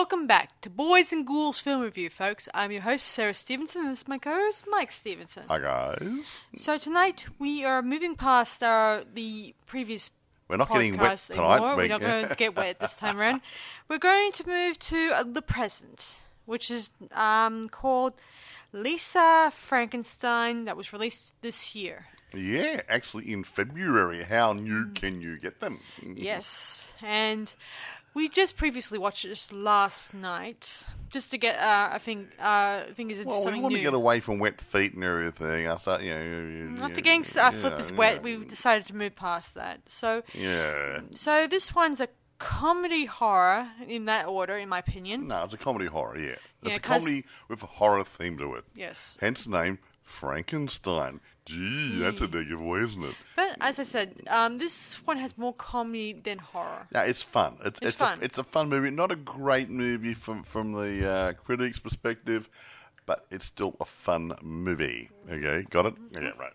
Welcome back to Boys and Ghouls Film Review, folks. I'm your host, Sarah Stephenson, and this is my co-host, Mike Stephenson. Hi, guys. So tonight, we are moving past the previous We're not getting wet anymore. tonight. We're not going to get wet this time around. We're going to move to the present, which is called Lisa Frankenstein, that was released this year. Yeah, actually in February. How new can you get them? Yes, and we just previously watched this last night, just to get, I think it's Well, something we want new. to get away from wet feet and everything. I thought, After getting our flippers wet, we decided to move past that. So this one's a comedy horror in that order, in my opinion. No, it's a comedy horror, yeah. It's Yeah, a comedy with a horror theme to it. Yes. Hence the name Frankenstein. Gee, that's a negative way, isn't it? But as I said, this one has more comedy than horror. No, it's fun. It's fun. It's a fun movie. Not a great movie from the critics' perspective, but it's still a fun movie. Okay, got it? Yeah, right.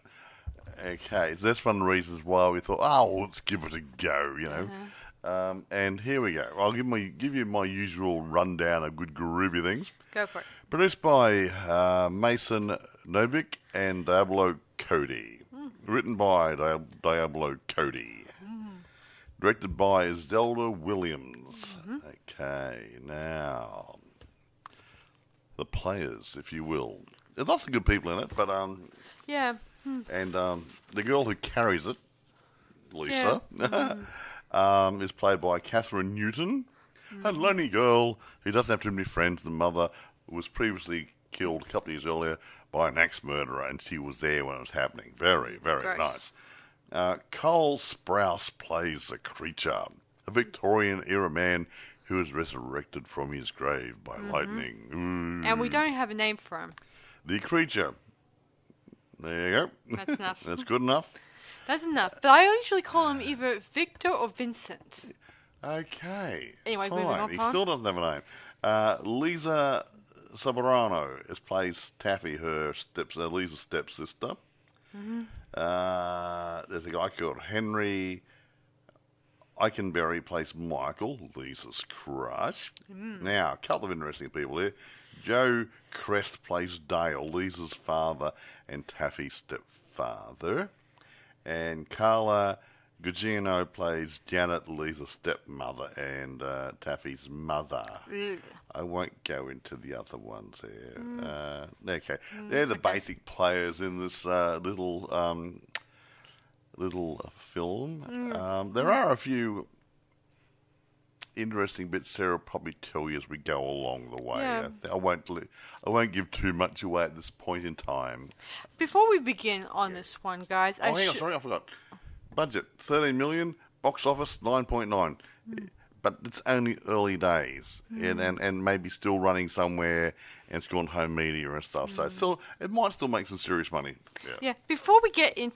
Okay, so that's one of the reasons why we thought, let's give it a go, you know. And here we go. I'll give you my usual rundown of good groovy things. Go for it. Produced by Mason Novick and Diablo Cody. Written by Diablo Cody. Directed by Zelda Williams. Okay, now the players, if you will. There's lots of good people in it, but Yeah. and the girl who carries it, Lisa, is played by Catherine Newton, a lonely girl who doesn't have too many friends. The mother was previously killed a couple of years earlier by an axe murderer, and she was there when it was happening. Very, very Gross. nice. Cole Sprouse plays the creature, a Victorian-era man who is resurrected from his grave by lightning. Ooh. And we don't have a name for him. The creature. There you go. That's enough. That's good enough. That's enough. But I usually call him either Victor or Vincent. Okay. Anyway, fine. moving on. He still doesn't have a name. Lisa Soberano plays Taffy, Lisa's stepsister. There's a guy called Henry Eikenberry plays Michael, Lisa's crush. Now, a couple of interesting people here. Joe Crest plays Dale, Lisa's father and Taffy's stepfather. And Carla Gugino plays Janet, Lisa's stepmother and Taffy's mother. I won't go into the other ones there. Okay, they're the basic players in this little film. There are a few interesting bits Sarah will probably tell you as we go along the way. Yeah. I won't give too much away at this point in time. Before we begin on this one, guys, hang on, sorry, I forgot. Budget, 13 million, box office, 9.9. But it's only early days, and maybe still running somewhere, and it's gone home media and stuff. So it might still make some serious money. Yeah. Before we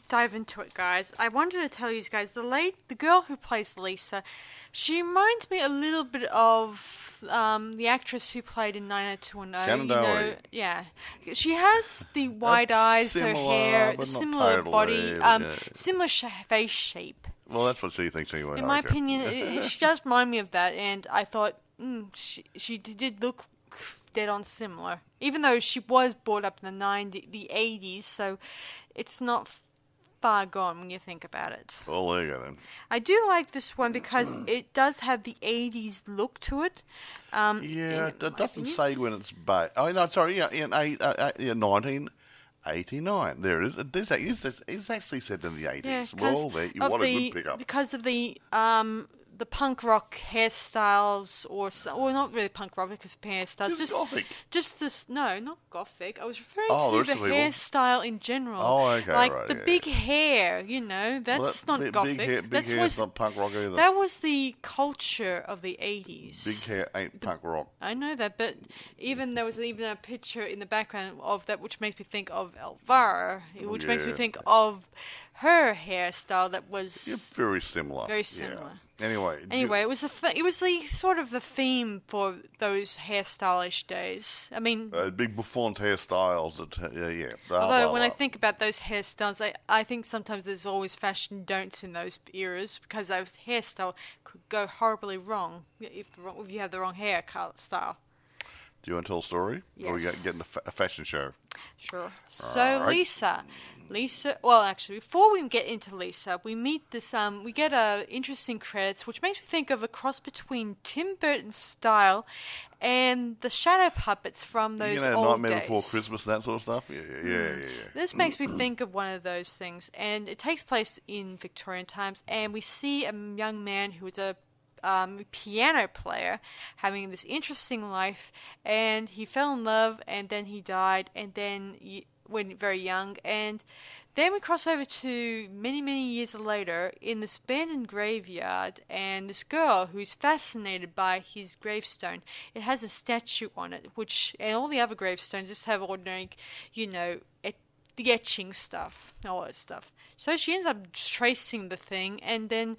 dive into it, guys, I wanted to tell you guys the girl who plays Lisa, she reminds me a little bit of the actress who played in 90210. Shannon Doherty. Yeah. She has the wide eyes, her hair, but not similar totally, body, similar face shape. Well, that's what she thinks anyway. In my opinion, she does remind me of that, and I thought she did look dead on similar, even though she was brought up in the 80s, so it's not far gone when you think about it. Well, there you go then. I do like this one because it does have the 80s look to it. It doesn't say when it's based. Oh, no, sorry, in 1989. There it is. It's actually set in the 80s. Yeah, Well, there, what a good pickup. Because of the punk rock hairstyles, or not really punk rock because hairstyles. Just gothic. Just this, no, not gothic. I was referring to the hairstyle in general. Oh, okay, like right, the big hair, that's not gothic. Big hair's not punk rock either. That was the culture of the 80s. Big hair ain't punk rock. I know that, but there was even a picture in the background of that, which makes me think of Elvira, which makes me think of her hairstyle that was very similar. Very similar. Anyway, it was the sort of the theme for those hairstylish days. I mean, big bouffant hairstyles. Although when I think about those hairstyles, I think sometimes there's always fashion don'ts in those eras because those hairstyles could go horribly wrong if you have the wrong hair style. Do you want to tell a story? Yes. Or we get into a fashion show? Sure. So right. Lisa. Well, actually, before we get into Lisa, we meet this. We get interesting credits, which makes me think of a cross between Tim Burton's style and the shadow puppets from those old Nightmare days. Before Christmas, that sort of stuff. Yeah. This makes me think of one of those things, and it takes place in Victorian times, and we see a young man who is a piano player having this interesting life, and he fell in love, and then he died, and then when very young, and then we cross over to many years later in this abandoned graveyard, and this girl who's fascinated by his gravestone. It has a statue on it, and all the other gravestones just have ordinary, the etching stuff, all that stuff. So she ends up tracing the thing, and then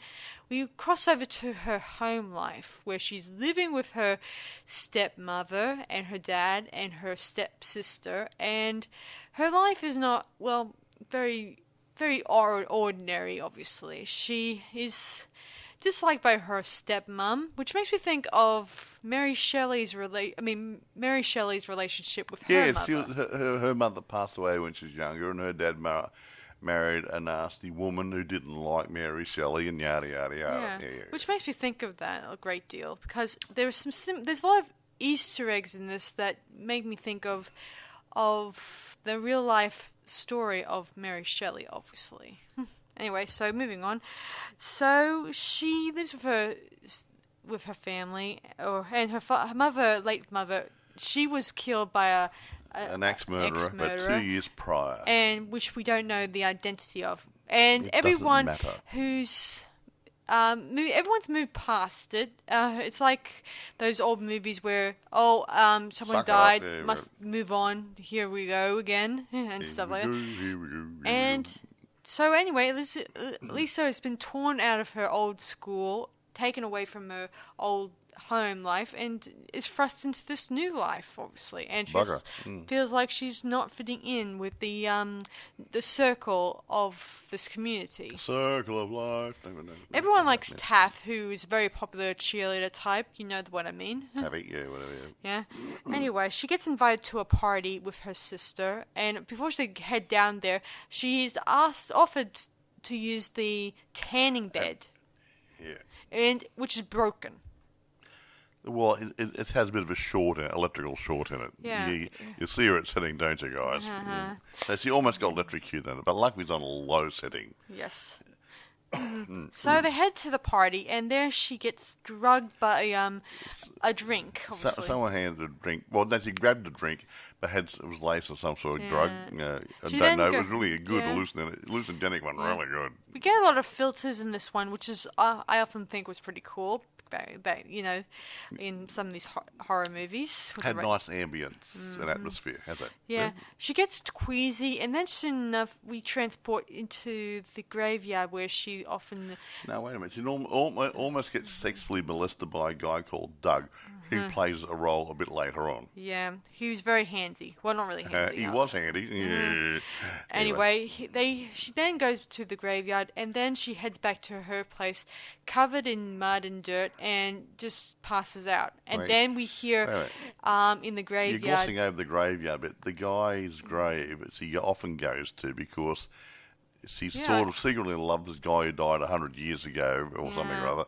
we cross over to her home life, where she's living with her stepmother and her dad and her stepsister, and her life is not, very, very ordinary, obviously. She is disliked by her stepmom, which makes me think of Mary Shelley's relationship with her mother. Her mother passed away when she was younger, and her dad married a nasty woman who didn't like Mary Shelley, and yada yada yada. Yeah. Which makes me think of that a great deal, because there's a lot of Easter eggs in this that make me think of the real life story of Mary Shelley, obviously. Anyway, so moving on. So she lives with her family, and her mother, late mother, she was killed by an ex-murderer, but 2 years prior, and which we don't know the identity of. And everyone who's everyone's moved past it. It's like those old movies where someone died, must move on. Here we go again, and stuff like that. And so anyway, Lisa has been torn out of her old school, taken away from her old home life, and is thrust into this new life, obviously. And she feels like she's not fitting in with the circle of this community. Circle of life. Everyone likes Taff, who is a very popular cheerleader type. You know what I mean? Taffy, yeah, whatever. Yeah. Anyway, she gets invited to a party with her sister, and before she head down there, she's offered to use the tanning bed. Yeah. Which is broken. Well, it has a bit of a electrical short in it. Yeah. You see her at setting, don't you, guys? Uh-huh. So she almost got electrocuted in it, but luckily it's on a low setting. Yes. So they head to the party, and there she gets drugged by a drink, obviously. Someone handed a drink. Well, no, she grabbed a drink, but it was laced with some sort of drug. I don't know. It was really a good hallucinogenic one, really good. We get a lot of filters in this one, which is I often think was pretty cool. In some of these horror movies. Had nice ambience and atmosphere, has it? Yeah. She gets queasy, and then soon enough we transport into the graveyard where she often... No, wait a minute. She almost gets sexually molested by a guy called Doug, who plays a role a bit later on. Yeah. He was very handy. Well, not really handy. He was handy. Yeah. Anyway, she then goes to the graveyard, and then she heads back to her place, covered in mud and dirt, and just passes out. And then we hear in the graveyard... You're glossing over the graveyard, but the guy's grave she often goes to because she's sort of secretly in love with this guy who died 100 years ago or something or other,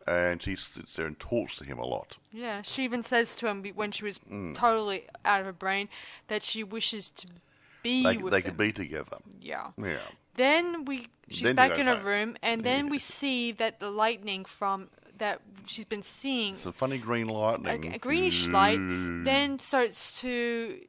and she sits there and talks to him a lot. Yeah, she even says to him when she was totally out of her brain that she wishes to be with him. They could be together. Yeah. Yeah. Then she's back in her room, and then we see that the lightning from that she's been seeing... It's a funny green lightning. A greenish light, then starts to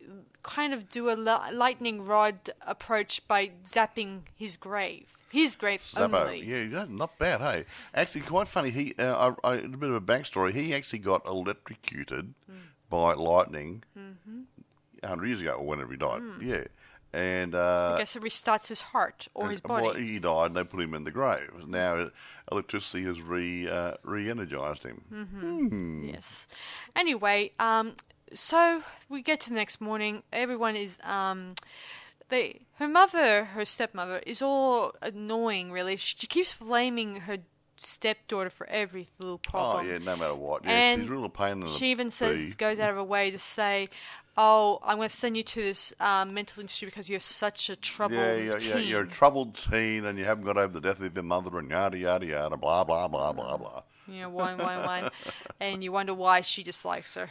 kind of do a lightning rod approach by zapping his grave. His grave only. Yeah, not bad, hey? Actually, quite funny. A bit of a backstory. He actually got electrocuted by lightning 100 years ago, or whenever he died. Yeah. And I guess it restarts his heart or his body. Well, he died and they put him in the grave. Now electricity has re-energized him. Mm-hmm. Yes. Anyway, so we get to the next morning. Everyone is her stepmother is all annoying. Really, she keeps blaming her stepdaughter for every little problem. Oh yeah, no matter what. Yeah, and she's really a pain in the she even goes out of her way to say, "Oh, I'm going to send you to this mental institute because you're such a troubled teen. You're a troubled teen and you haven't got over the death of your mother and yada yada yada, blah blah blah blah blah." Yeah, one, and you wonder why she dislikes her.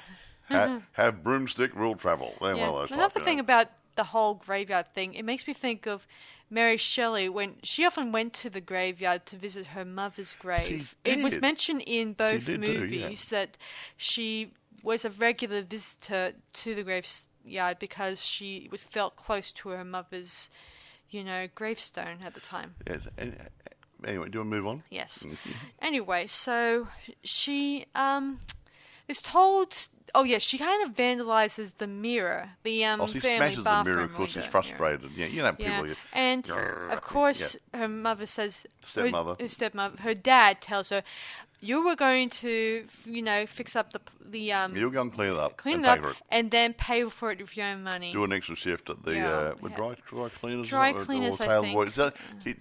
Have broomstick rule travel. Yeah. Another thing about the whole graveyard thing, it makes me think of Mary Shelley when she often went to the graveyard to visit her mother's grave. It was mentioned in both movies that she was a regular visitor to the graveyard because she felt close to her mother's, gravestone at the time. Yes. Anyway, do you want to move on? Yes. Anyway, so she is told. Oh yes, she kind of vandalizes the mirror, the she family smashes bathroom. The mirror because she's frustrated. Yeah, people. Yeah. And of course, her mother says, her dad tells her, "You were going to, fix up the You'll go and clean it up, and then pay for it with your own money. Do an extra shift at the dry cleaners. Dry cleaners, I think.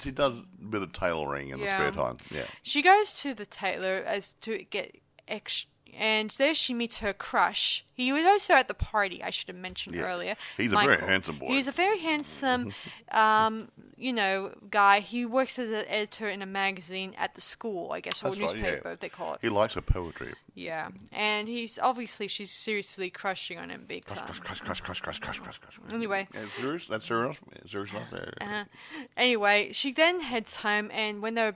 She does a bit of tailoring in the spare time. Yeah. She goes to the tailor to get extra. And there she meets her crush. He was also at the party, I should have mentioned earlier. He's Michael. A very handsome boy. He's a very handsome, guy. He works as an editor in a magazine at the school, I guess, or newspaper, they call it. He likes her poetry. Yeah. And she's seriously crushing on him big time. Crush. Anyway. That's serious enough. Anyway, she then heads home, and when her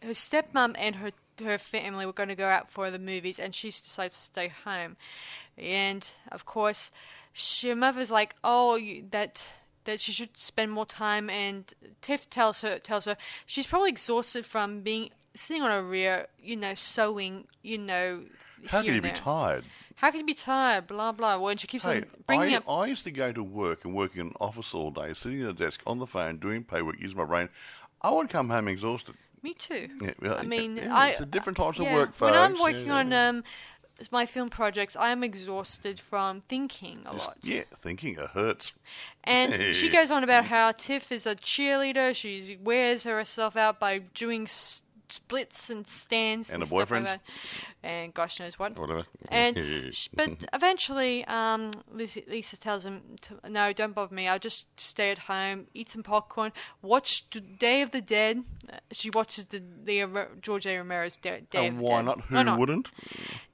stepmom and her family were going to go out for the movies, and she decides to stay home. And of course, her mother's like, that she should spend more time. And Tiff tells her she's probably exhausted from sitting on her rear, sewing, How can you be tired? How can you be tired? Blah blah. Well, and she keeps on bringing up. I used to go to work and work in an office all day, sitting at a desk on the phone doing paperwork, using my brain. I would come home exhausted. Me too. Yeah, it's different types of work, folks. When I'm working on my film projects, I am exhausted from thinking a lot. Yeah, thinking it hurts. And she goes on about how Tiff is a cheerleader. She wears herself out by doing splits and stands and a boyfriend, like and gosh knows what. Whatever. But eventually, Lisa tells him, "No, don't bother me. I'll just stay at home, eat some popcorn, watch Day of the Dead." She watches the George A. Romero's Day of the Dead. Why not? Who wouldn't?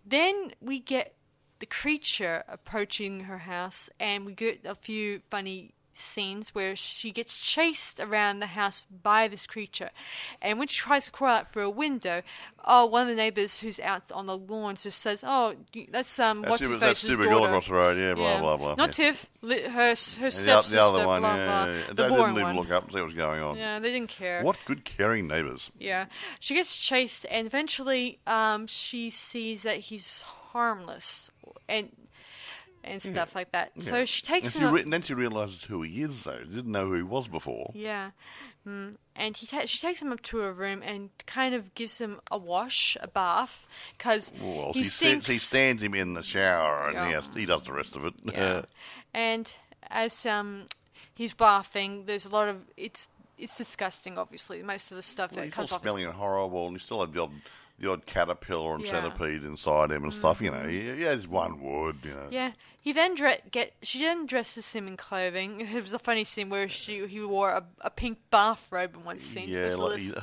Then we get the creature approaching her house, and we get a few funny scenes where she gets chased around the house by this creature, and when she tries to crawl out through a window, one of the neighbours who's out on the lawn just says, that's what's her face's daughter. Girl across the road, blah blah blah. Not Tiff, her stepsister, the other one, blah blah. The they didn't even look up and see what was going on. Yeah, they didn't care. What good caring neighbours. Yeah, she gets chased, and eventually she sees that he's harmless and stuff like that. Yeah. So she takes him. Then she realises who he is, though. She didn't know who he was before. Yeah. And she takes him up to her room and kind of gives him a bath, because he stinks. She stands him in the shower, and he does the rest of it. Yeah. And as he's bathing, there's a lot of... It's disgusting, obviously, most of the stuff that comes off. He's smelling horrible, and he still had the odd caterpillar and centipede inside him and stuff, He has one wood, Yeah. He then she then dresses him in clothing. It was a funny scene where he wore a pink bathrobe in one scene. Yeah, her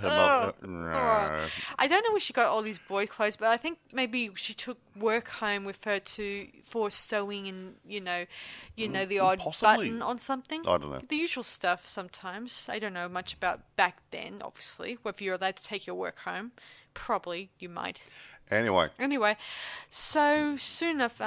mother. I don't know where she got all these boy clothes, but I think maybe she took work home with her for sewing and the odd button on something. I don't know. The usual stuff sometimes. I don't know much about back then, obviously, whether you're allowed to take your work home. Probably, you might. Anyway. So soon enough,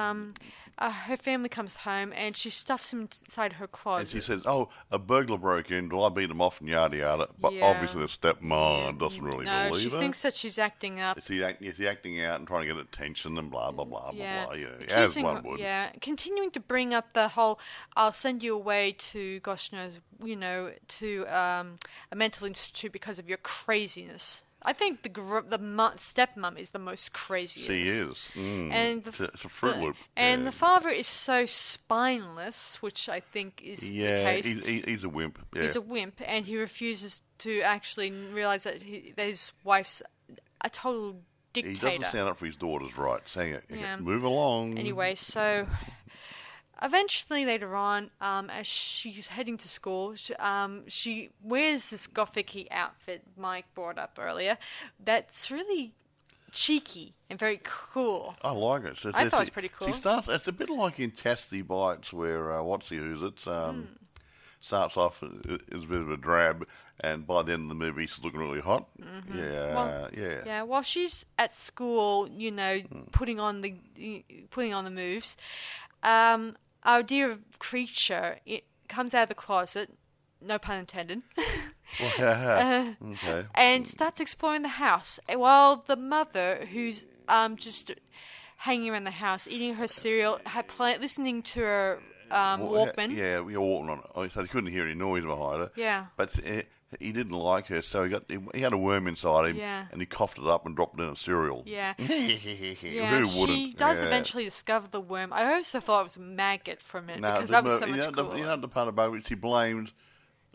her family comes home and she stuffs him inside her closet. And she says, a burglar broke in. Well, I beat him off and yada yada. But Yeah. obviously the stepmom doesn't really No, believe she her. thinks that she's acting up. Is he acting out and trying to get attention and blah, blah, blah, Yeah. blah, blah. Yeah, as Accusing one her- would. Yeah, continuing to bring up the whole, I'll send you away to, gosh knows, to a mental institute because of your craziness. I think the stepmom is the most craziest. She is. And it's a Fruit Loop. And the father is so spineless, which I think is the case. He's a wimp. Yeah. He's a wimp, and he refuses to actually realize that his wife's a total dictator. He doesn't stand up for his daughters right. Saying it. Yeah. Move along. Anyway, so eventually later on, as she's heading to school, she wears this gothic-y outfit Mike brought up earlier. That's really cheeky and very cool. I like it. I thought it was pretty cool. She starts. It's a bit like in Chastity Bites, where starts off as a bit of a drab, and by the end of the movie, she's looking really hot. Mm-hmm. Yeah. While she's at school, putting on the moves, our dear creature comes out of the closet. No pun intended. Okay. And starts exploring the house. While the mother, who's just hanging around the house, eating her cereal, listening to her Walkman. Yeah, Walkman on it. So he couldn't hear any noise behind her. Yeah. But he didn't like her, so he had a worm inside him, Yeah. and he coughed it up and dropped it in a cereal. Yeah. Who wouldn't? She does eventually discover the worm. I also thought it was a maggot for a minute because the that was so much cooler. You know the part about which she blamed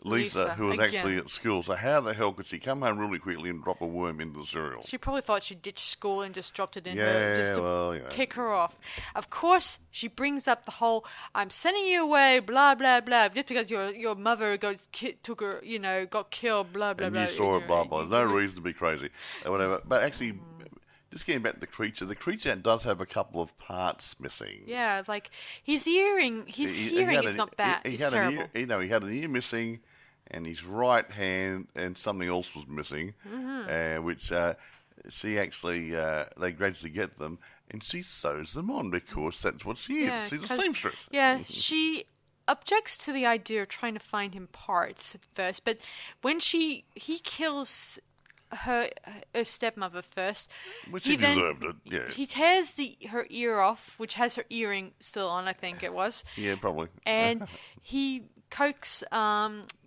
Lisa, who was again. actually at school. So how the hell could she come home really quickly and drop a worm into the cereal? She probably thought she ditched school and just dropped it in Yeah, her just to well, you know. tick her off. Of course, she brings up the whole "I'm sending you away," blah blah blah, just because your mother got killed, blah blah And blah. you saw it, blah blah. There's no reason to be crazy or whatever. But actually, just getting back to the creature does have a couple of parts missing. Yeah, like his hearing is not bad. It's terrible. He had an ear missing, and his right hand, and something else was missing, which she actually they gradually get them, and she sews them on because that's what she is. She's a seamstress. Yeah, she objects to the idea of trying to find him parts at first, but when he kills her stepmother first, Which he deserved it, yeah. He tears her ear off, which has her earring still on, I think it was. Yeah, probably. And he coaxes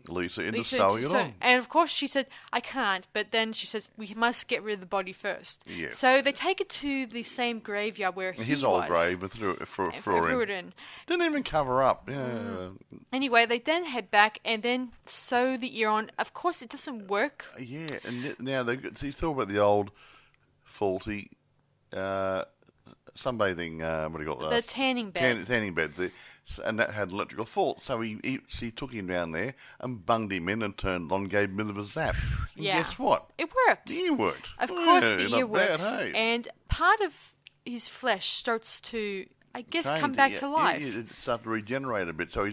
Lisa into sewing it on. And of course she said, I can't, but then she says, we must get rid of the body first. Yes. So they take it to the same graveyard where his he old was. grave and threw it in. Didn't even cover up. Yeah. Anyway, they then head back and then sew the ear on. Of course, it doesn't work. Yeah, and now you thought about the old faulty sunbathing. What do you got? The tanning bed. Tanning bed. And that had electrical fault. So she took him down there and bunged him in and turned on, gave him a bit of a zap. And guess what? It worked. The ear worked. Of course, Yeah, the not ear bad, works, hey? and part of his flesh starts to, I guess, come back to life. It started to regenerate a bit. So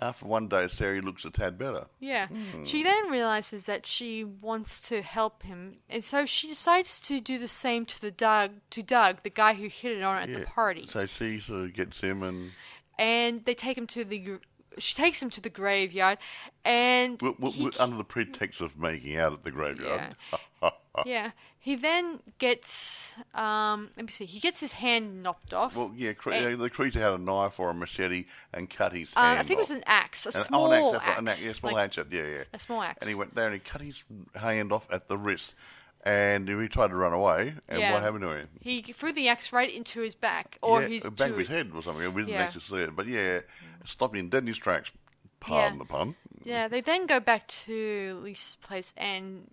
after one day, Sarah looks a tad better. Yeah. She then realizes that she wants to help him, and so she decides to do the same to Doug, the guy who hit it on at the party. So she sort of gets him And they take him to she takes him to the graveyard, and under the pretext of making out at the graveyard. Yeah. He then gets, let me see, he gets his hand knocked off. Well, yeah, the creature had a knife or a machete and cut his hand I think off. it was an axe, a An small axe. Small hatchet, yeah. A small axe. And he went there and he cut his hand off at the wrist. And he tried to run away, and what happened to him? He threw the axe right into his back, or his back of his head or something. We didn't actually see it, but stopped him dead in his tracks. Pardon the pun. Yeah, they then go back to Lisa's place and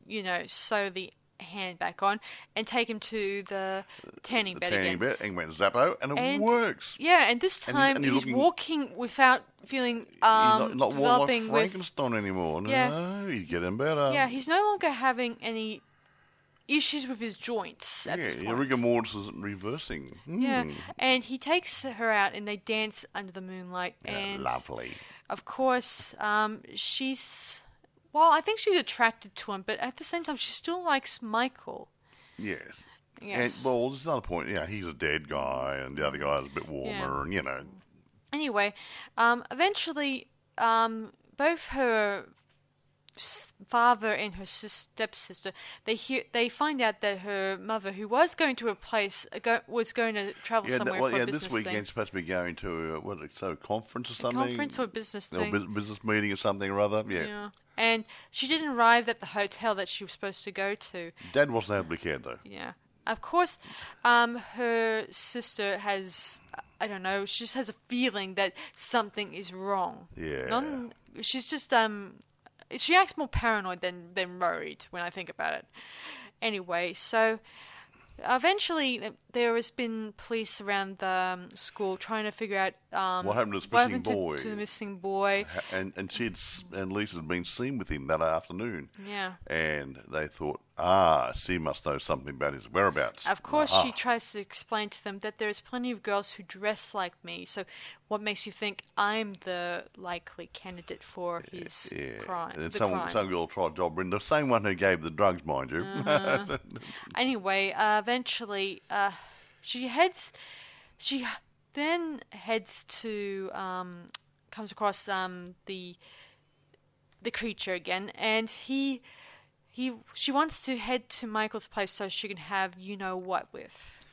sew the hand back on and take him to the tanning bed again. And he went Zappo, and it works. Yeah, and this time he's walking without feeling not walking developing like Frankenstein anymore. No, he's getting better. Yeah, he's no longer having any issues with his joints at this point. Yeah, rigor mortis is reversing. Yeah, and he takes her out and they dance under the moonlight. And lovely. Of course, she's... Well, I think she's attracted to him, but at the same time, she still likes Michael. Yes. Yes. And, well, there's another point. Yeah, he's a dead guy, and the other guy's a bit warmer, and Anyway, eventually, both her father and her stepsister, they find out that her mother, who was going to a place, was going to travel somewhere for a business this weekend's thing. supposed to be going to a conference or something. Conference or business thing. Or business meeting or something or other. Yeah. And she didn't arrive at the hotel that she was supposed to go to. Dad wasn't able to care though. Yeah. Of course, her sister has, I don't know, she just has a feeling that something is wrong. Yeah. She's just, she acts more paranoid than worried when I think about it. Anyway, so eventually there has been police around the school trying to figure out what happened to the missing boy. And Lisa had been seen with him that afternoon. Yeah. And they thought, she must know something about his whereabouts. Of course, she tries to explain to them that there's plenty of girls who dress like me. So what makes you think I'm the likely candidate for his crime? And some girl tried to job her in, the same one who gave the drugs, mind you. Anyway, eventually, she then heads to, comes across the creature again, and she wants to head to Michael's place so she can have you-know-what with.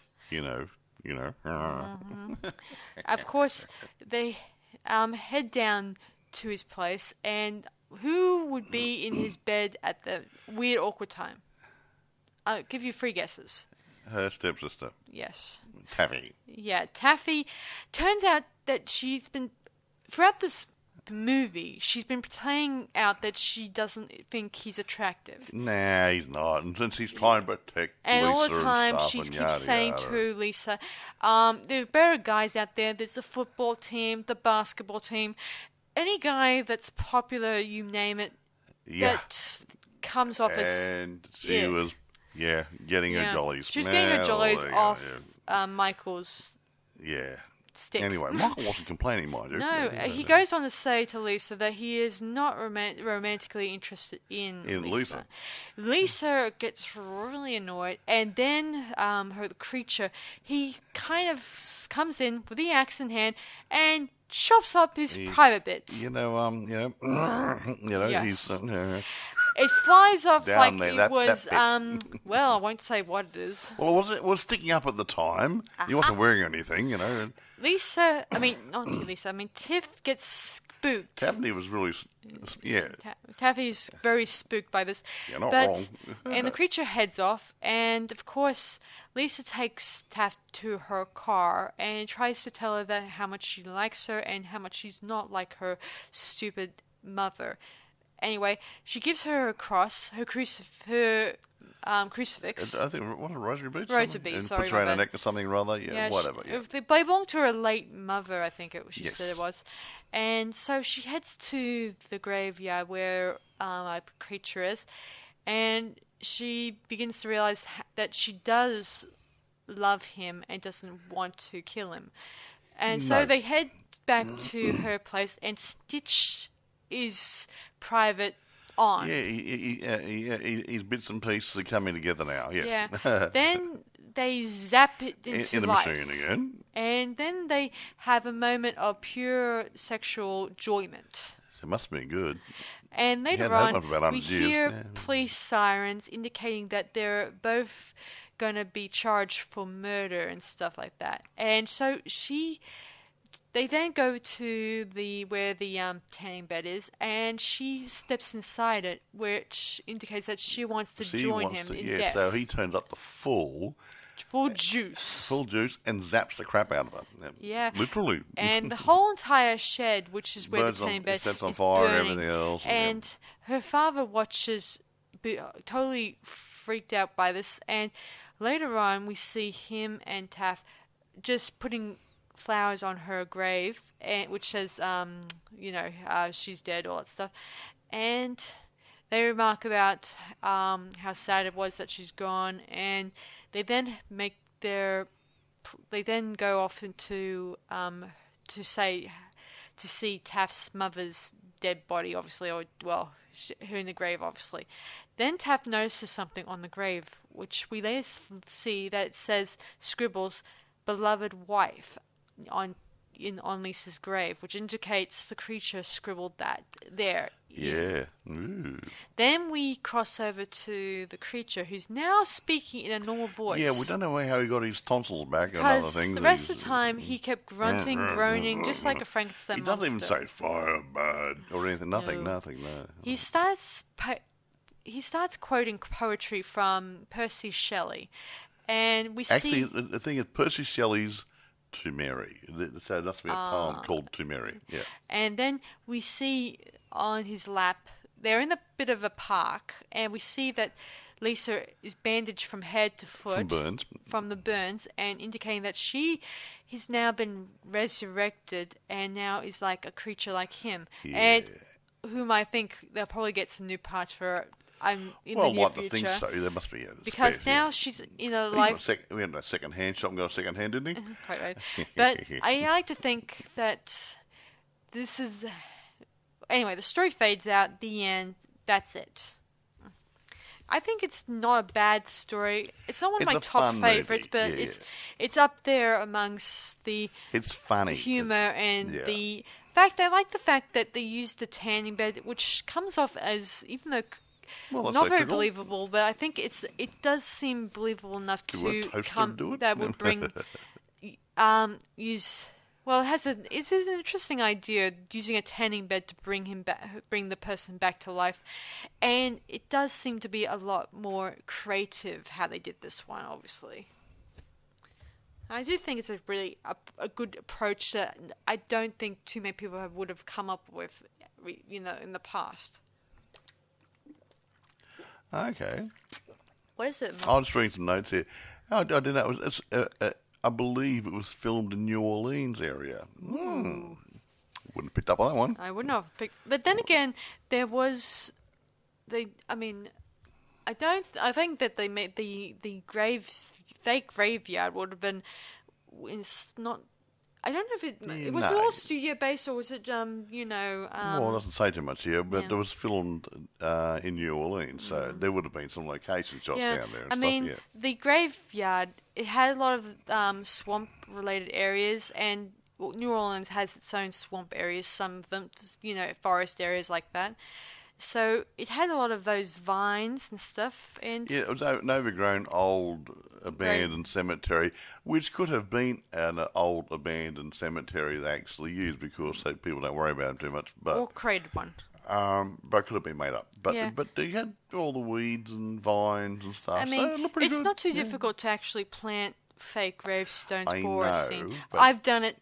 Of course, they head down to his place, and who would be in his bed at the weird, awkward time? I'll give you 3 guesses. Her stepsister. Yes. Taffy. Yeah, Taffy. Turns out that she's been, throughout this movie, she's been portraying out that she doesn't think he's attractive. Nah, he's not. And since he's trying to protect and Lisa all the time and stuff, she and keeps yada, saying yada. to Lisa, there are better guys out there. There's the football team, the basketball team. Any guy that's popular, you name it, that comes off as... And she was, getting her jollies. She was getting her jollies off Yeah. Michael's stick. Anyway, Michael wasn't complaining, mind you. No, he goes on to say to Lisa that he is not romantically interested in Lisa. Lisa gets really annoyed, and then the creature, he kind of comes in with the axe in hand and chops up his private bits. Yes. He's... it flies off down like there, it was, that well, I won't say what it is. Well, it was sticking up at the time. He wasn't wearing anything, Lisa, Tiff gets spooked. Taffy was really, Taffy's very spooked by this. You're not wrong. And the creature heads off, and of course, Lisa takes Taff to her car and tries to tell her that how much she likes her and how much she's not like her stupid mother. Anyway, she gives her a cross, her crucifix. I think, what, a rosary bead? Rosary bead, and sorry, puts her around my her bad. neck or something rather. Whatever. They belong to her late mother, I think she Yes. said it was. And so she heads to the graveyard where the creature is, and she begins to realize that she does love him and doesn't want to kill him. And so they head back to her place, and Stitch is private on. Yeah, his bits and pieces are coming together now, yes. Yeah. Then they zap it into in the life. machine again. And then they have a moment of pure sexual enjoyment. It must have been good. And later had that on, one for about we 100 years. hear Yeah. police sirens indicating that they're both going to be charged for murder and stuff like that. And so they then go to where the tanning bed is, and she steps inside it, which indicates that she wants to join him in death. So he turns up the full juice, and zaps the crap out of her. Yeah, literally. And the whole entire shed, which is where Burns the tanning bed sets on is fire and burning. everything else. And her father watches, totally freaked out by this. And later on, we see him and Taff just putting flowers on her grave, which says, she's dead, all that stuff. And they remark about how sad it was that she's gone, and they then go off into to see Taff's mother's dead body, obviously, or, well, her in the grave, obviously. Then Taft notices something on the grave, which we later see that it says, scribbles, beloved wife, on Lisa's grave, which indicates the creature scribbled that there. Yeah. Ooh. Then we cross over to the creature, who's now speaking in a normal voice. Yeah, we don't know how he got his tonsils back. Because the rest of the time he kept grunting, groaning, just like a Frankenstein monster. He doesn't even say firebird or anything. Nothing. No. He starts quoting poetry from Percy Shelley, and we Actually, see... the thing is, Percy Shelley's To Mary. So it must be a poem called To Mary. Yeah. And then we see on his lap, they're in a bit of a park, and we see that Lisa is bandaged from head to foot. From the burns, and indicating that she has now been resurrected and now is like a creature like him. Yeah. And whom I think they'll probably get some new parts for in the near future. I think so. There must be because now she's in a life. We had a second-hand shop and got a second-hand, didn't he? Quite right. But I like to think that this is... Anyway, the story fades out. The end. That's it. I think it's not a bad story. It's not one of my top favorites, but it's up there amongst the... It's funny. Humor and the fact. I like the fact that they used the tanning bed, which comes off as, even though... not very believable, but I think it does seem believable enough that would bring use. Well, it's an interesting idea, using a tanning bed to bring the person back to life, and it does seem to be a lot more creative how they did this one. Obviously, I do think it's a really a good approach that I don't think too many people would have come up with, in the past. Okay. What is it, Mom? I'll just read some notes here. I didn't know. I believe it was filmed in New Orleans area. Wouldn't have picked up on that one. I wouldn't have picked. But then again, there was... I think that they made the fake graveyard would have been... I don't know if it was all studio based, or was it well, it doesn't say too much here, but it was filmed in New Orleans, so there would have been some location shots down there. And the graveyard, it had a lot of swamp related areas, and New Orleans has its own swamp areas. Some of them, forest areas like that. So it had a lot of those vines and stuff. And it was an overgrown old abandoned cemetery, which could have been an old abandoned cemetery they actually used, because people don't worry about them too much. Or created one. But it could have been made up. But you had all the weeds and vines and stuff. So it looked pretty good. Not too difficult to actually plant fake gravestones for a scene. But I've done it.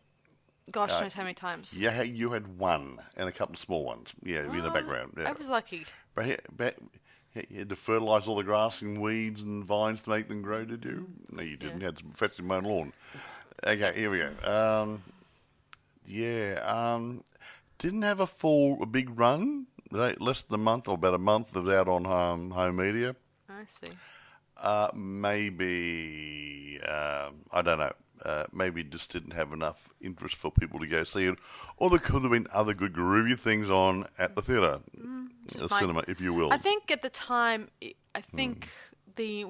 Gosh knows how many times. Yeah, you had one and a couple of small ones. Yeah, in the background. Yeah. I was lucky. But you had to fertilise all the grass and weeds and vines to make them grow, did you? No, you didn't. You had some freshly mown lawn. Okay, here we go. Didn't have a big run. Less than a month, or about a month of out on home media. I see. Maybe, I don't know. Maybe just didn't have enough interest for people to go see it, or there could have been other good groovy things on at the theatre, cinema, if you will. I think at the time, the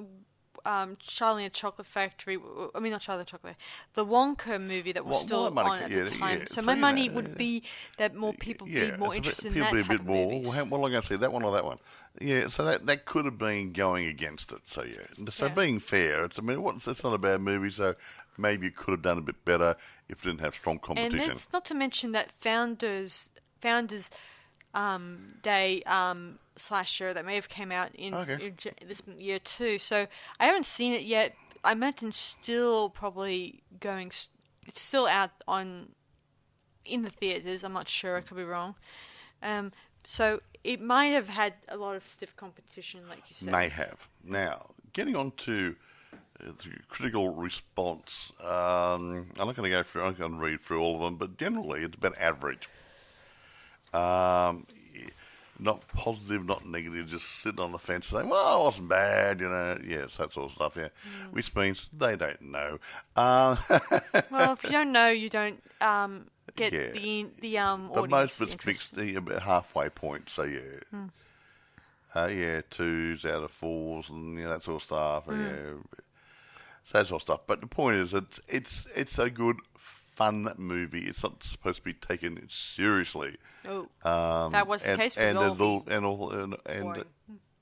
Charlie and the Chocolate Factory. I mean, not Charlie and the Chocolate. The Wonka movie that was still on at the time. So my money would be that more people would be more interested in that type of movies. What am I going to say? That one or that one? Yeah. So that could have been going against it. So being fair, it's not a bad movie. So maybe it could have done a bit better if it didn't have strong competition. And that's not to mention that Founders Day slasher that may have came out in this year too. So I haven't seen it yet. I imagine still probably going. It's still out in the theaters. I'm not sure. I could be wrong. So it might have had a lot of stiff competition, like you said. May have. Now, getting on to the critical response. I'm not going to go through. I'm not going to read through all of them, but generally it's about average. not positive, not negative, just sitting on the fence saying, well, it wasn't bad, yes, that sort of stuff, yeah. Which means they don't know. Well, if you don't know, you don't get Yeah. the But audience most of it's interest. mixed about halfway point, so yeah. 2s out of 4s and that sort of stuff, so that sort of stuff. But the point is, it's a good, fun movie. It's not supposed to be taken seriously. Oh, that was the case with and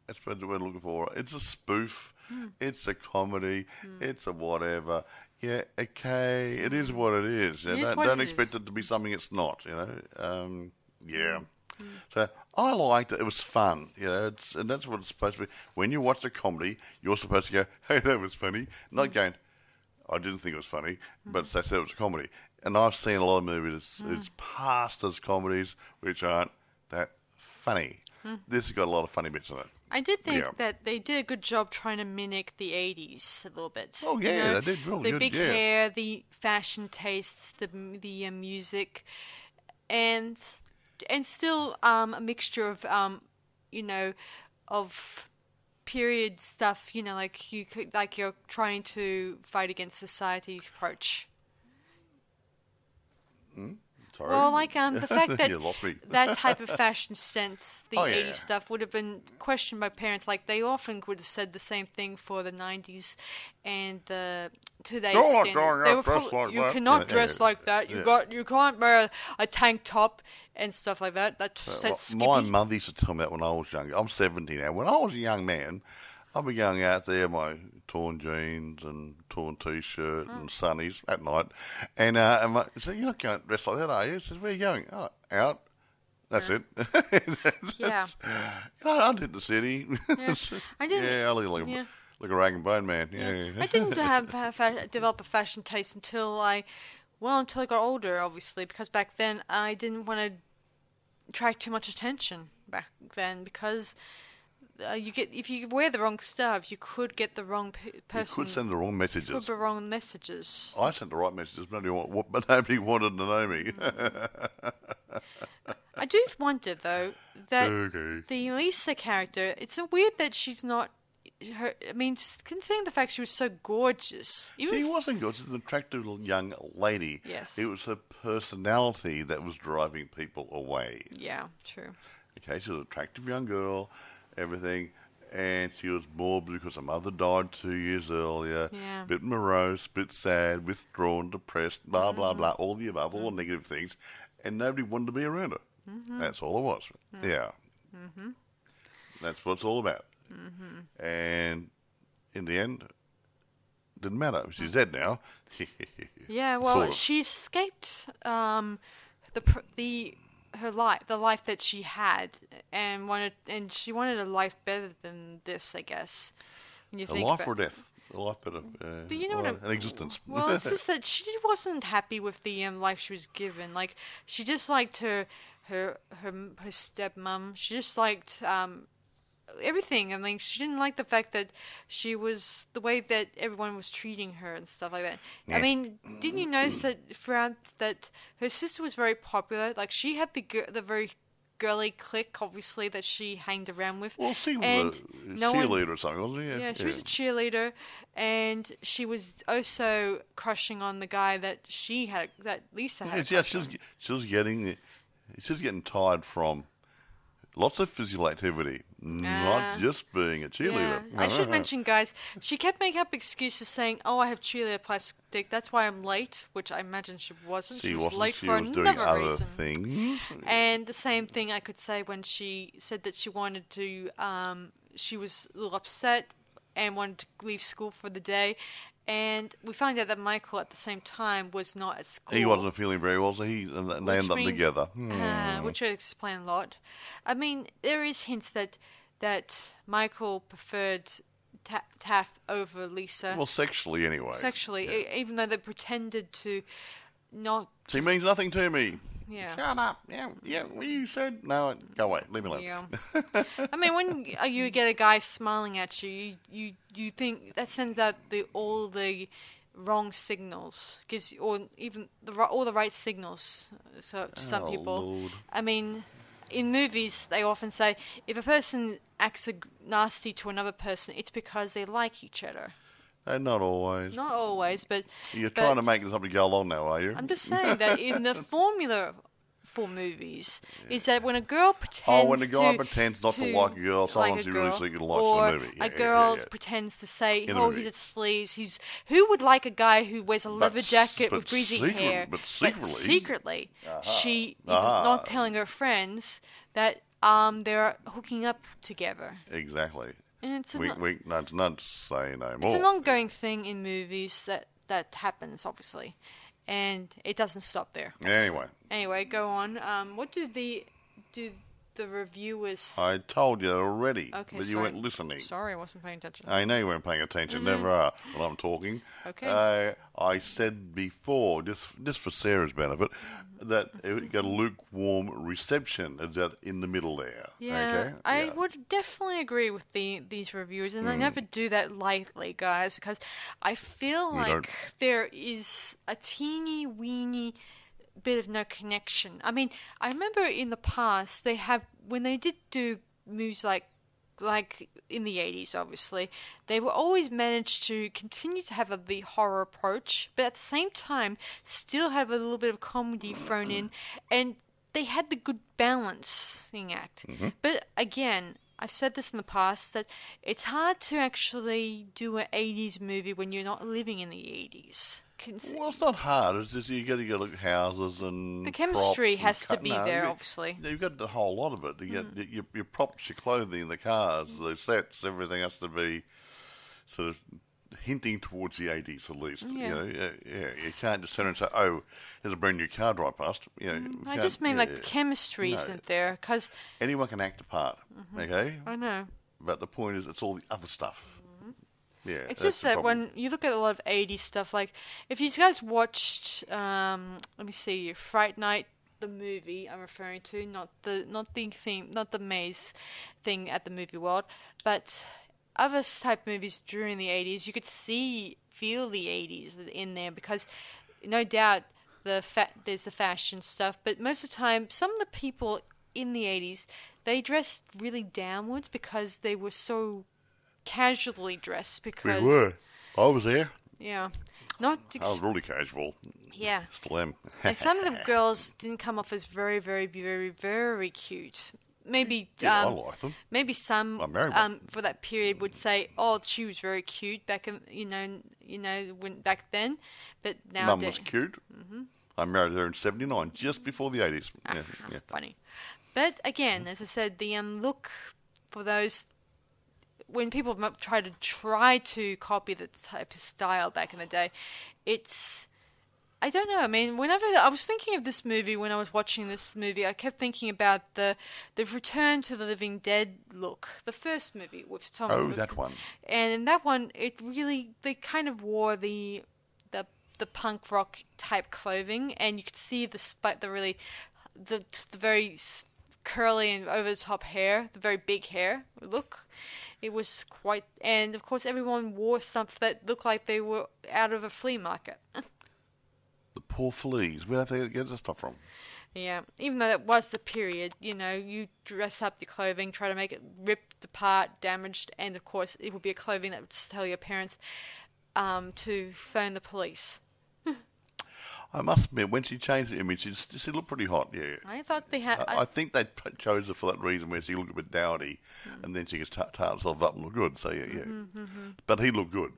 that's what we're looking for. It's a spoof. It's a comedy. It's a whatever. Yeah, okay. It is what it is. Don't expect it to be something it's not. Yeah. So I liked it. It was fun. And that's what it's supposed to be. When you watch a comedy, you're supposed to go, "Hey, that was funny," not going, "I didn't think it was funny," but they said it was a comedy. And I've seen a lot of movies it's passed as comedies which aren't that funny. This has got a lot of funny bits in it. I did think that they did a good job trying to mimic the 80s a little bit. Oh, yeah, they did really the good. The big hair, the fashion tastes, the music, and still a mixture of, of period stuff, like you're trying to fight against society's approach. Sorry. Well, the fact that You lost me. that type of fashion sense, the 80s yeah. stuff, would have been questioned by parents. Like, they often would have said the same thing for the 90s and the today's standard. They were probably, you cannot dress like that. You can't wear a tank top and stuff like that. That's skippy. My mother used to tell me that when I was young. I'm 70 now. When I was a young man, I'd be going out there, my torn jeans and torn T-shirt and sunnies at night. And so you're not going dressed like that, are you? He says, where are you going? Oh, out. That's it. Yeah. I did the city. Yeah. I didn't. I look like a rag and bone man. Yeah. I didn't develop a fashion taste until I got older, obviously, because back then I didn't want to attract too much attention back then, because if you wear the wrong stuff, you could get the wrong person. You could send the wrong messages. Could be wrong messages. I sent the right messages, but nobody wanted to know me. I do wonder, though, that the Lisa character, it's so weird that she's not... considering the fact she was so gorgeous. She wasn't gorgeous. She was an attractive young lady. Yes. It was her personality that was driving people away. Yeah, true. Okay, she was an attractive young girl, everything, and she was morbid because her mother died 2 years earlier. Yeah. Bit morose, bit sad, withdrawn, depressed, blah, blah, blah, all the above, all the negative things, and nobody wanted to be around her. That's all it was. Yeah. That's what it's all about. And in the end, didn't matter. She's dead now. Yeah, well, Sort of. she escaped the life that she had, and she wanted a life better than this, I guess. When you A think life about, or death? A life better. But you know an existence. Well, it's just that she wasn't happy with the life she was given. Like, she just liked her stepmom. She just liked everything. I mean, she didn't like the fact that she was the way that everyone was treating her and stuff like that. Yeah. I mean, didn't you notice that throughout that her sister was very popular? Like, she had the very girly clique, obviously, that she hanged around with. Well, she was and a cheerleader or something, wasn't she? Yeah, she was a cheerleader, and she was also crushing on the guy that Lisa had. Yeah, she was getting tired from lots of physical activity, not just being a cheerleader. Yeah. I should mention, guys, she kept making up excuses saying, "Oh, I have cheerleader plastic. That's why I'm late," which I imagine she wasn't. She was late for another doing other reason. things. And the same thing I could say when she said that she wanted to. She was a little upset and wanted to leave school for the day. And we found out that Michael, at the same time, was not at school. He wasn't feeling very well, so they ended up together. Which would explain a lot. I mean, there is hints that Michael preferred Taff over Lisa. Well, sexually anyway. Even though they pretended to not... She means nothing to me. Yeah. Shut up. Yeah. Well, you said no. Go away. Leave me alone. Yeah. I mean, when you get a guy smiling at you, you think that sends out all the wrong signals, gives you, or even all the right signals. So to some people, Lord. I mean, in movies, they often say if a person acts nasty to another person, it's because they like each other. Not always. Not always, but... You're trying to make something go along now, are you? I'm just saying that in the formula for movies is that when a girl pretends when a guy pretends not to like a girl, sometimes he really secretly likes the movie. Or a girl pretends to say, he's a sleaze. Who would like a guy who wears a leather jacket with greasy hair? But secretly, she not telling her friends that they're hooking up together. Exactly. And it's wink, nudge, nudge, say no more. It's an ongoing thing in movies that happens, obviously. And it doesn't stop there. Obviously. Anyway, go on. What did the reviewers... I told you already, okay, but you weren't listening. Sorry, I wasn't paying attention. I know you weren't paying attention. Never are when I'm talking. Okay. I said before, just for Sarah's benefit, that it got a lukewarm reception. Is that in the middle there? Yeah, okay? I would definitely agree with these reviewers, and I never do that lightly, guys, because I feel like there is a teeny weeny bit of no connection. I mean, I remember in the past when they did do movies like in the 80s, obviously, they were always managed to continue to have the horror approach, but at the same time still have a little bit of comedy thrown in, and they had the good balancing act. Mm-hmm. But again, I've said this in the past, that it's hard to actually do an 80s movie when you're not living in the 80s. Well, it's not hard. It's just you got to go look at houses and the chemistry has to be there, you obviously. You've got the whole lot of it. You get your props, your clothing, the cars, the sets, everything has to be sort of hinting towards the 80s at least. Yeah. You can't just turn and say, "Oh, there's a brand new car drive past." I just mean the chemistry isn't there, because anyone can act a part. Okay, I know. But the point is, it's all the other stuff. Yeah, it's just that when you look at a lot of 80s stuff, like if you guys watched, let me see, Fright Night, the movie I'm referring to, not the maze thing at the movie world, but other type movies during the 80s, you could feel the 80s in there, because no doubt there's the fashion stuff, but most of the time, some of the people in the 80s, they dressed really downwards because they were so casually dressed, because... We were. I was there. Yeah. I was really casual. Yeah. Still am. And some of the girls didn't come off as very, very, very, very cute. Maybe I like them. Maybe some for that period would say, "Oh, she was very cute back in when back then," but now Mum was cute. Mm-hmm. I married her in '79, just before the '80s. Yeah. Funny, but again, as I said, the look for those when people try to copy the type of style back in the day, it's. I don't know. I mean, whenever I was thinking of this movie when I was watching this movie, I kept thinking about the Return to the Living Dead look, the first movie with Tom. Oh, that one. And in that one, they kind of wore the punk rock type clothing, and you could see the very curly and over the top hair, the very big hair look. It was quite, and of course, everyone wore something that looked like they were out of a flea market. The poor fleas. Where did they get this stuff from? Yeah, even though that was the period, you dress up your clothing, try to make it ripped apart, damaged, and of course it would be a clothing that would tell your parents to phone the police. I must admit, when she changed the image, she looked pretty hot, yeah. I thought they had... I think they chose her for that reason, where she looked a bit dowdy, and then she could tart herself up and look good, so yeah. Mm-hmm. But he looked good.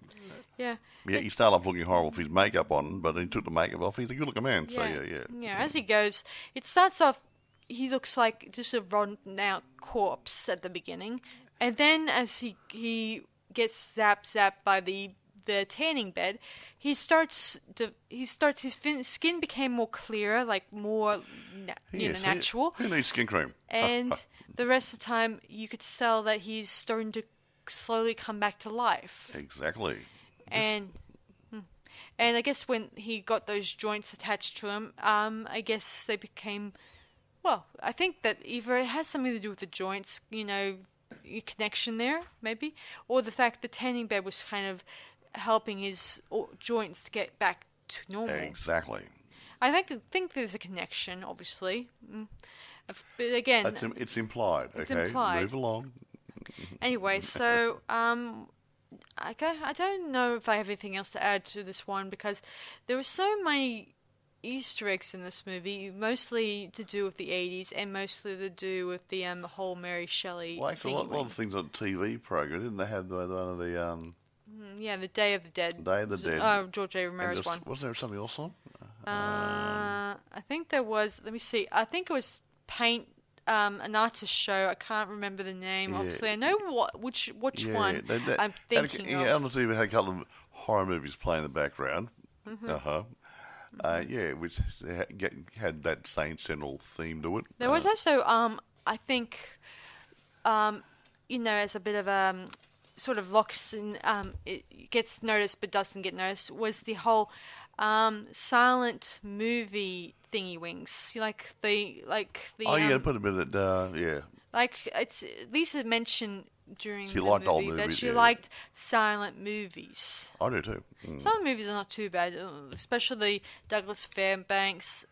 Yeah. Yeah, he started off looking horrible with his makeup on, but he took the makeup off. He's a good-looking man, so yeah. Yeah, as he goes, it starts off, he looks like just a rotten-out corpse at the beginning, and then as he gets zapped by the tanning bed, his skin became more clearer, like more natural. Who needs skin cream? And the rest of the time, you could tell that he's starting to slowly come back to life. Exactly. And I guess when he got those joints attached to him, I guess they became... Well, I think that either it has something to do with the joints, connection there, maybe, or the fact the tanning bed was kind of helping his joints to get back to normal. Exactly. I think there's a connection, obviously. But again, it's implied. It's okay, implied. move along. Anyway, so I don't know if I have anything else to add to this one because there were so many Easter eggs in this movie, mostly to do with the 80s and mostly to do with the whole Mary Shelley. Well, actually, a lot of things on TV program, didn't they have one of the yeah, the Day of the Dead. Day of the Dead. George A. Romero's one. Was there something else on? I think there was. Let me see. I think it was Paint. An artist show. I can't remember the name. Yeah. Obviously, I know which one I'm thinking of. On the TV, had a couple of horror movies playing in the background. Which had that same general theme to it. There was also, I think, as a bit of sort of locks in, it gets noticed but doesn't get noticed, was the whole silent movie thingy wings. Put a bit of yeah. Like Lisa mentioned during she the liked movie old movies, that she liked silent movies. I do too. Some movies are not too bad, especially Douglas Fairbanks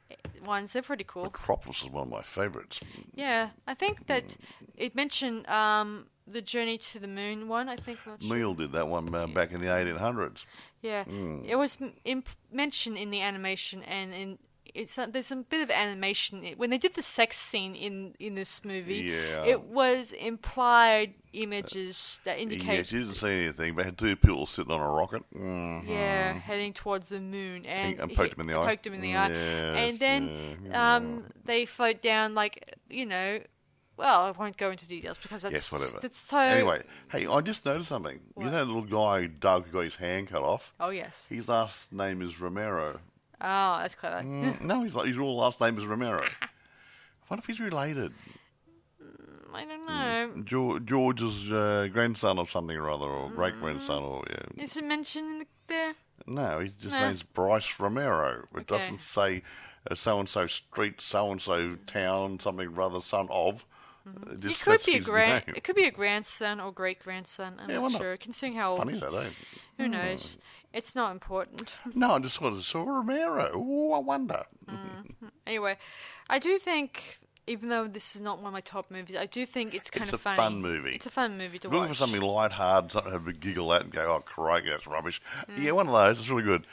ones. They're pretty cool. Metropolis is one of my favourites. Yeah, I think that it mentioned the Journey to the Moon one. I think Neil did that one back in the 1800s. Yeah, it was mentioned in the animation, and there's a bit of animation when they did the sex scene in this movie. Yeah, it was implied images that indicate. Yeah, she didn't see anything, but had two people sitting on a rocket. Mm-hmm. Yeah, heading towards the moon, and poked him in the eye. Poked him in the eye, and then they float down Well, I won't go into details because that's whatever. That's so. Anyway, hey, I just noticed something. What? You know that little guy, Doug, who got his hand cut off? Oh yes. His last name is Romero. Oh, that's clever. No, his real last name is Romero. I wonder if he's related. I don't know. George's grandson or something or other, or great grandson, or yeah. Is it mentioned there? No, he just says Bryce Romero. It Okay. doesn't say so and so street, so and so town, something rather son of. It could be It could be a grandson or great grandson. I'm not sure. Considering how old. Funny that, eh? Who knows? It's not important. No, I just saw Romero. Oh, I wonder. Anyway, I do think, even though this is not one of my top movies, I do think it's kind of funny. It's a fun movie. It's a fun movie to Looking watch. for something light-hearted, something to have a giggle at and go, oh, crikey, that's rubbish. Yeah, one of those. It's really good.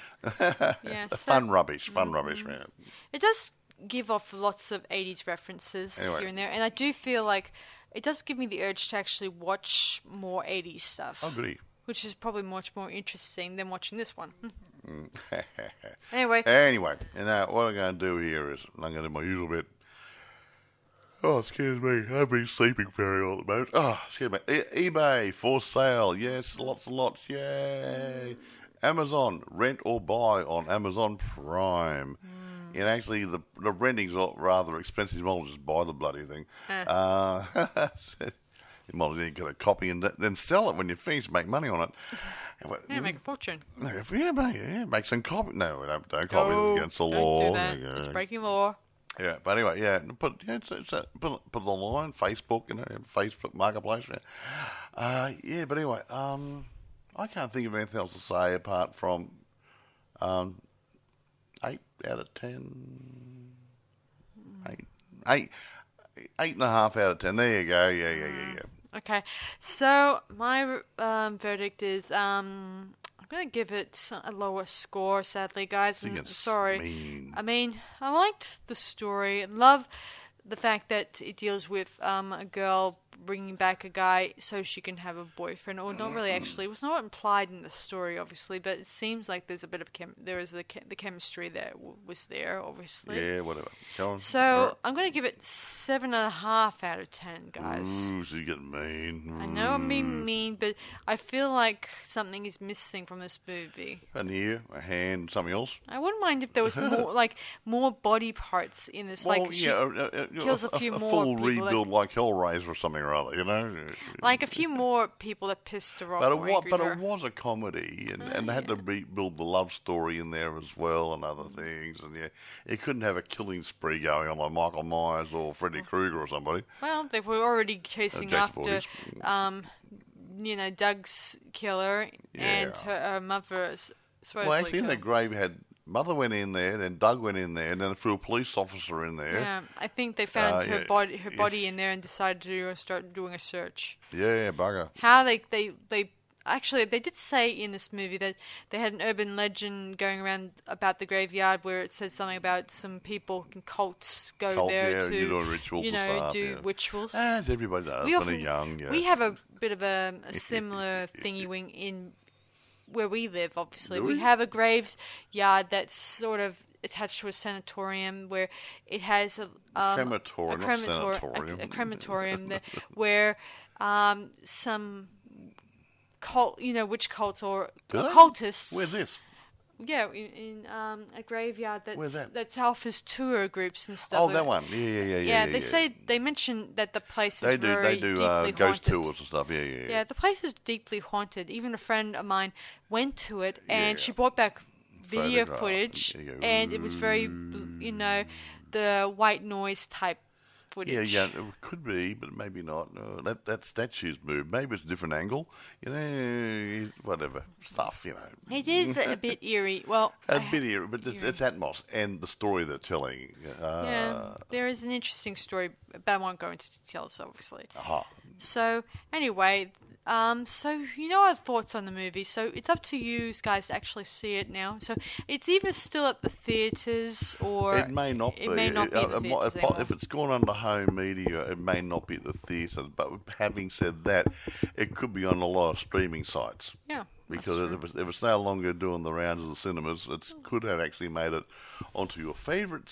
Yeah, fun rubbish, man. It does give off lots of 80s references here and there, and I do feel like it does give me the urge to actually watch more 80s stuff. Oh, goody. Which is probably much more interesting than watching this one. Anyway, and now what I'm going to do here is I'm going to do my usual bit. Oh, excuse me. I've been sleeping very well at the moment. Oh, excuse me. eBay for sale. Yes, lots and lots. Yay. Amazon, rent or buy on Amazon Prime. And actually, the renting's rather expensive. You might as well just buy the bloody thing. You might as well get a copy and then sell it when you finish, make money on it. Yeah, make a fortune. Make some copy. No, don't copy it against the law. Don't do that. It's breaking law. Yeah, but anyway, put it online, Facebook, Facebook Marketplace. But anyway, I can't think of anything else to say apart from 8 out of 10. 8.5 out of 10. There you go. Yeah. Okay, so my verdict is I'm going to give it a lower score, sadly, guys. I'm sorry. I mean, I liked the story. Love the fact that it deals with a girl bringing back a guy so she can have a boyfriend, or not really actually. It was not implied in the story, obviously, but it seems like there's a bit of the chemistry that was there, obviously. Yeah, whatever. Go on. So I'm going to give it 7.5 out of 10, guys. Ooh, so you're getting mean. I know I'm being mean, but I feel like something is missing from this movie. An ear, a hand, something else. I wouldn't mind if there was more body parts in this. Well, she kills a few more full people rebuild like Hellraiser or something or other, you know. Like a few more people that pissed her off. But it was a comedy, and they had to rebuild the love story in there as well, and other things. And it couldn't have a killing spree going on like Michael Myers or Freddy Krueger or somebody. Well, they were already chasing after, Doug's killer and her mother. Supposedly well, actually, in the grave had Mother went in there, then Doug went in there, and then threw a police officer in there. Yeah, I think they found her body in there and decided to start doing a search. Yeah, bugger. How they actually, they did say in this movie that they had an urban legend going around about the graveyard where it said something about some people and cults go there to, rituals do rituals. As everybody does when they're young. Yeah. We have a bit of a similar thingy wing in where we live, obviously. We have a graveyard that's sort of attached to a sanatorium where it has a crematorium where some cult, witch cults or occultists. Where's this? Yeah, in a graveyard that? that's offers tour groups and stuff. Oh, that one. Yeah. They mention that the place is they very do deeply ghost haunted. tours and stuff. Yeah. Yeah, the place is deeply haunted. Even a friend of mine went to it, and she brought back video footage, and it was very, the white noise type footage. Yeah, it could be, but maybe not. No, that statue's moved. Maybe it's a different angle. Whatever stuff. It is a bit eerie. Well, a bit eerie, but it's Atmos and the story they're telling. Yeah, there is an interesting story, but I won't go into details, obviously. Aha. So anyway, our thoughts on the movie. So it's up to you guys to actually see it now. So it's either still at the theatres or it may not be. It may not be at the theatres anymore. If it's gone under home media, it may not be at the theatre. But having said that, it could be on a lot of streaming sites. Yeah. Because if it's no longer doing the rounds of the cinemas, it could have actually made it onto your favourite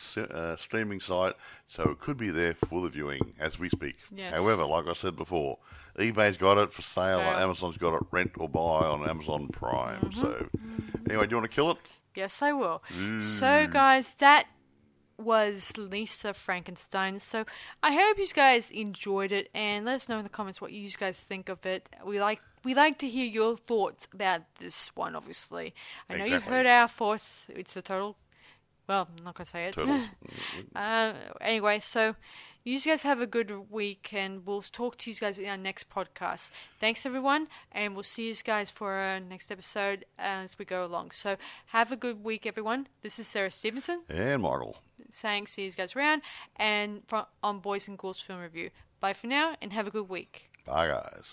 streaming site, so it could be there for the viewing as we speak. Yes. However, like I said before, eBay's got it for sale, Amazon's got it rent or buy on Amazon Prime. Mm-hmm. So, anyway, do you want to kill it? Yes, I will. So, guys, that was Lisa Frankenstein. So I hope you guys enjoyed it, and let us know in the comments what you guys think of it. We like to hear your thoughts about this one, obviously. I know you've heard our thoughts. It's a total... Well, I'm not going to say it. Anyway, so you guys have a good week, and we'll talk to you guys in our next podcast. Thanks, everyone, and we'll see you guys for our next episode as we go along. So have a good week, everyone. This is Sarah Stephenson. And Michael. Saying see you guys around and on Boys and Ghouls Film Review. Bye for now, and have a good week. Bye, guys.